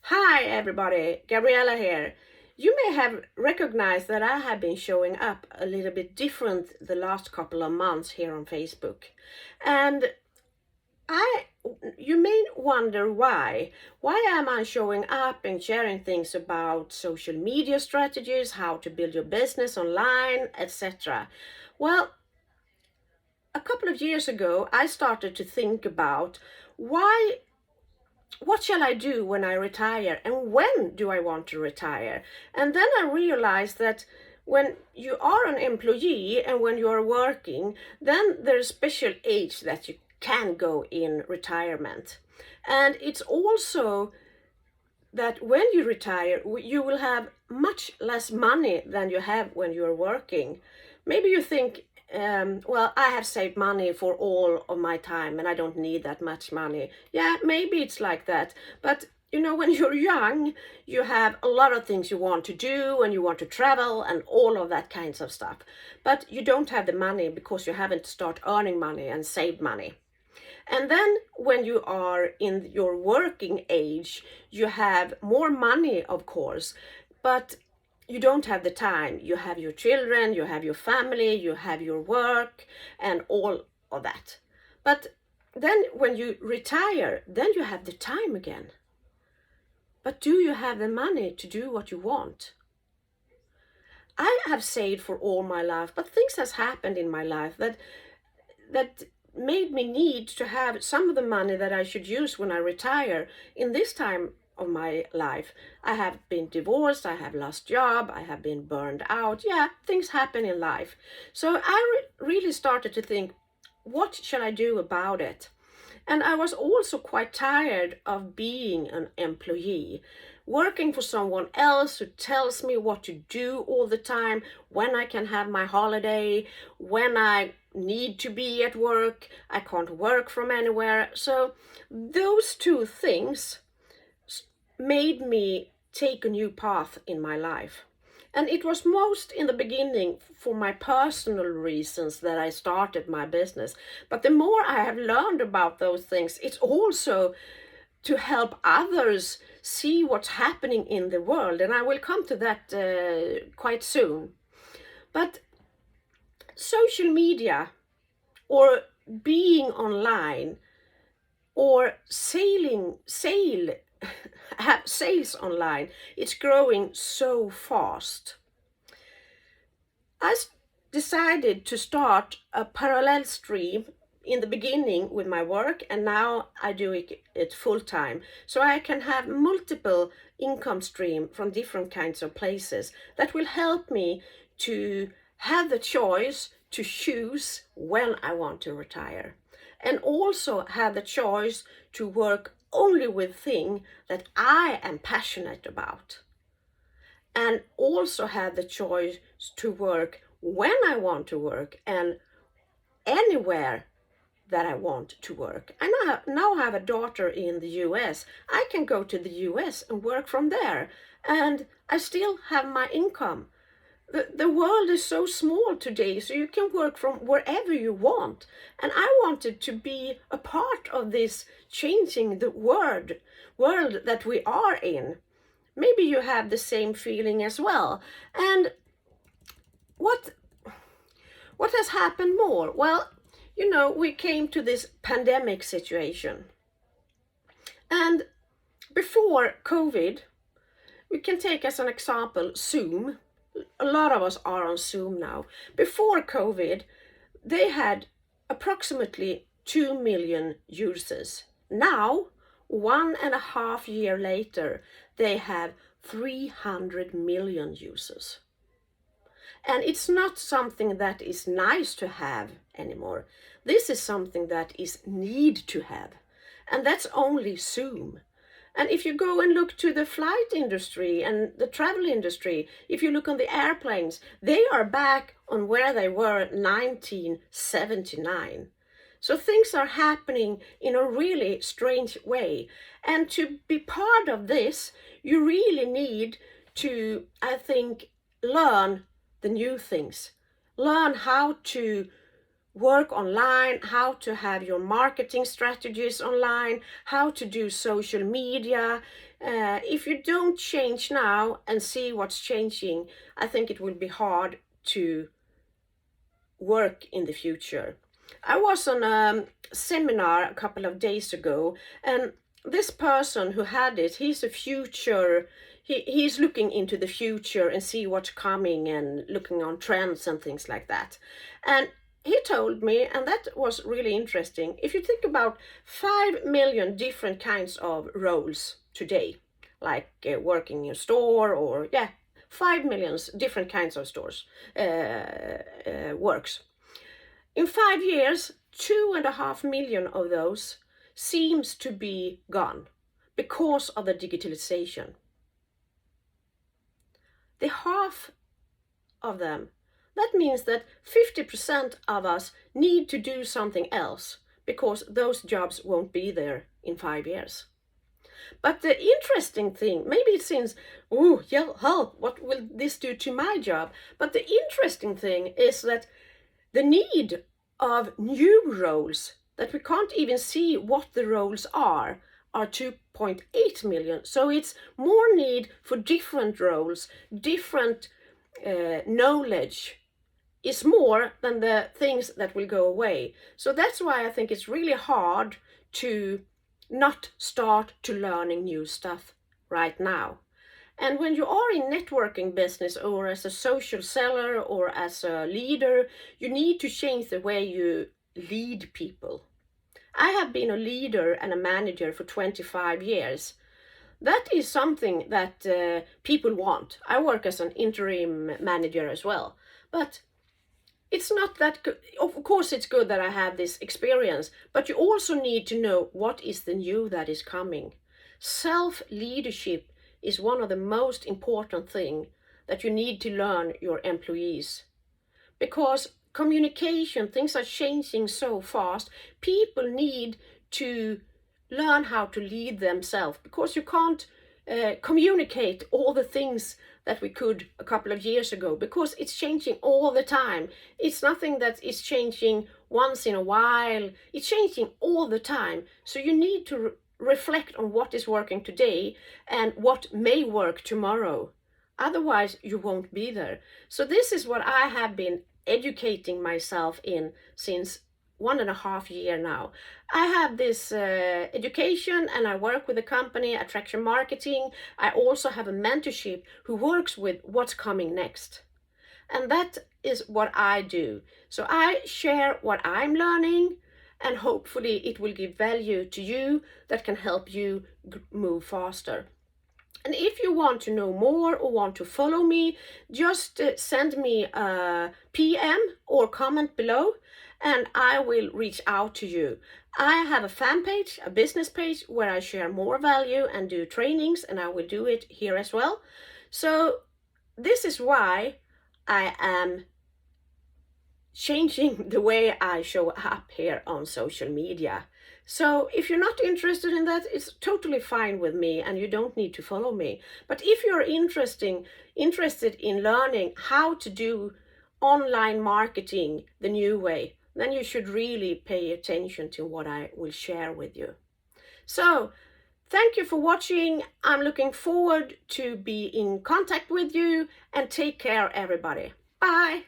Hi everybody, Gabriella here. You may have recognized that I have been showing up a little bit different the last couple of months here on Facebook. And I you may wonder why. Why am I showing up and sharing things about social media strategies, how to build your business online, etc. Well, a couple of years ago I started to think about why what shall I do when I retire and when do I want to retire? And then I realized that when you are an employee and when you are working, then there's a special age that you can go in retirement. And it's also that when you retire, you will have much less money than you have when you're working. Maybe you think, well, I have saved money for all of my time and I don't need that much money. Yeah, maybe it's like that. But when you're young, you have a lot of things you want to do and you want to travel and all of that kinds of stuff. But you don't have the money because you haven't started earning money and saved money. And then when you are in your working age, you have more money, of course, but you don't have the time. You have your children, you have your family, you have your work, and all of that. But then when you retire, then you have the time again. But do you have the money to do what you want? I have saved for all my life, but things has happened in my life that made me need to have some of the money that I should use when I retire in this time of my life. I have been divorced, I have lost job, I have been burned out. Yeah, things happen in life. So I really started to think, what shall I do about it? And I was also quite tired of being an employee, working for someone else who tells me what to do all the time, when I can have my holiday, when I need to be at work, I can't work from anywhere. So those two things made me take a new path in my life. And it was most in the beginning for my personal reasons that I started my business. But the more I have learned about those things, it's also to help others see what's happening in the world. And I will come to that quite soon. But social media or being online or have sales online, it's growing so fast. I decided to start a parallel stream in the beginning with my work, and now I do it full time, so I can have multiple income stream from different kinds of places that will help me to have the choice to choose when I want to retire, and also have the choice to work only with things that I am passionate about, and also have the choice to work when I want to work and anywhere that I want to work. I now have a daughter in the US. I can go to the US and work from there, and I still have my income. The world is so small today, so you can work from wherever you want. And I wanted to be a part of this changing the world that we are in. Maybe you have the same feeling as well. And what has happened more? Well, we came to this pandemic situation. And before COVID, we can take as an example Zoom. A lot of us are on Zoom now. Before COVID, they had approximately 2 million users. Now, 1.5 years later, they have 300 million users. And it's not something that is nice to have anymore. This is something that is need to have. And that's only Zoom. And if you go and look to the flight industry and the travel industry, if you look on the airplanes, they are back on where they were 1979. So things are happening in a really strange way. And to be part of this, you really need to, I think, learn the new things. Learn how to work online, how to have your marketing strategies online, how to do social media. If you don't change now and see what's changing, I think it will be hard to work in the future. I was on a seminar a couple of days ago, and this person who had it, he's a future, he's looking into the future and see what's coming and looking on trends and things like that. And he told me, and that was really interesting, if you think about 5 million different kinds of roles today, like working in a store, or 5 million different kinds of stores, works. In 5 years, 2.5 million of those seems to be gone because of the digitalization. The half of them, that means that 50% of us need to do something else because those jobs won't be there in 5 years. But the interesting thing, maybe it seems, oh, yeah, hell, what will this do to my job? But the interesting thing is that the need of new roles that we can't even see what the roles are 2.8 million. So it's more need for different roles, different knowledge is more than the things that will go away. So that's why I think it's really hard to not start to learning new stuff right now. And when you are in networking business or as a social seller or as a leader, you need to change the way you lead people. I have been a leader and a manager for 25 years. That is something that people want. I work as an interim manager as well. But it's not that good. Of course, it's good that I have this experience, but you also need to know what is the new that is coming. Self-leadership is one of the most important things that you need to learn your employees. Because communication, things are changing so fast. People need to learn how to lead themselves, because you can't communicate all the things that we could a couple of years ago, because it's changing all the time. It's nothing that is changing once in a while. It's changing all the time. So you need to reflect on what is working today and what may work tomorrow. Otherwise, you won't be there. So this is what I have been educating myself in since 1.5 years now. I have this education, and I work with a company, Attraction Marketing. I also have a mentorship who works with what's coming next. And that is what I do. So I share what I'm learning, and hopefully it will give value to you that can help you move faster. And if you want to know more or want to follow me, just send me a PM or comment below, and I will reach out to you. I have a fan page, a business page, where I share more value and do trainings, and I will do it here as well. So this is why I am changing the way I show up here on social media. So if you're not interested in that, it's totally fine with me, and you don't need to follow me. But if you're interested in learning how to do online marketing the new way, then you should really pay attention to what I will share with you. So thank you for watching. I'm looking forward to be in contact with you, and take care, everybody. Bye.